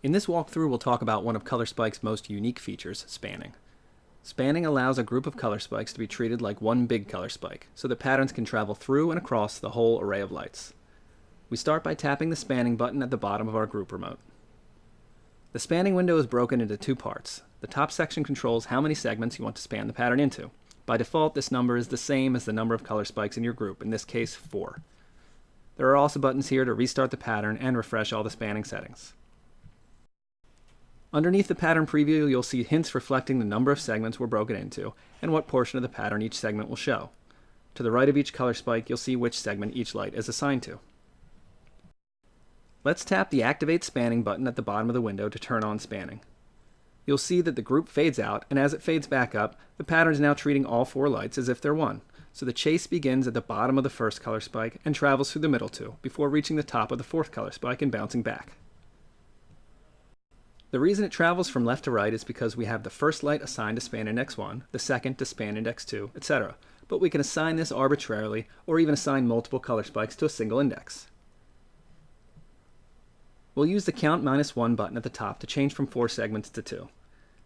In this walkthrough, we'll talk about one of Colorspike's most unique features, spanning. Spanning allows a group of color spikes to be treated like one big color spike, so that patterns can travel through and across the whole array of lights. We start by tapping the spanning button at the bottom of our group remote. The spanning window is broken into two parts. The top section controls how many segments you want to span the pattern into. By default, this number is the same as the number of color spikes in your group, in this case 4. There are also buttons here to restart the pattern and refresh all the spanning settings. Underneath the pattern preview, you'll see hints reflecting the number of segments we're broken into and what portion of the pattern each segment will show. To the right of each color spike, you'll see which segment each light is assigned to. Let's tap the Activate Spanning button at the bottom of the window to turn on spanning. You'll see that the group fades out, and as it fades back up, the pattern is now treating all 4 lights as if they're one. So the chase begins at the bottom of the first color spike and travels through the middle 2, before reaching the top of the 4th color spike and bouncing back. The reason it travels from left to right is because we have the first light assigned to span index 1, the second to span index 2, etc. But we can assign this arbitrarily, or even assign multiple color spikes to a single index. We'll use the Count -1 button at the top to change from 4 segments to 2.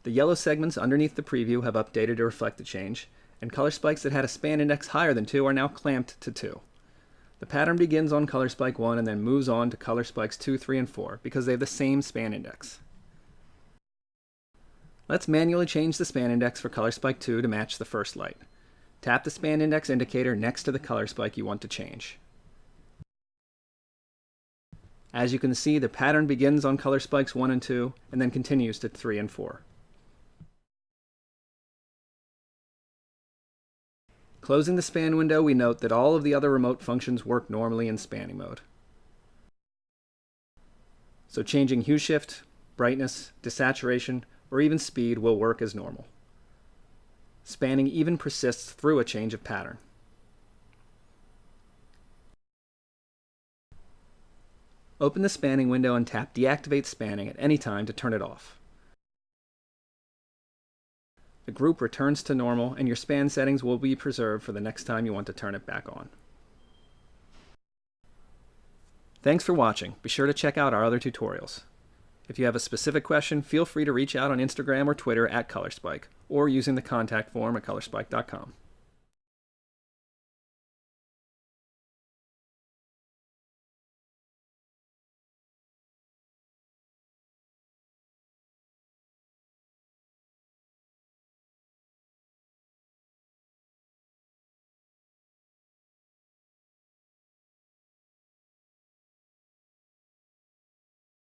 The yellow segments underneath the preview have updated to reflect the change, and color spikes that had a span index higher than 2 are now clamped to 2. The pattern begins on color spike 1 and then moves on to color spikes 2, 3, and 4 because they have the same span index. Let's manually change the span index for color spike 2 to match the first light. Tap the span index indicator next to the color spike you want to change. As you can see, the pattern begins on color spikes 1 and 2 and then continues to 3 and 4. Closing the span window, we note that all of the other remote functions work normally in spanning mode. So changing hue shift, brightness, desaturation, or even speed will work as normal. Spanning even persists through a change of pattern. Open the spanning window and tap Deactivate Spanning at any time to turn it off. The group returns to normal, and your span settings will be preserved for the next time you want to turn it back on. Thanks for watching. Be sure to check out our other tutorials. If you have a specific question, feel free to reach out on Instagram or Twitter at Colorspike, or using the contact form at colorspike.com.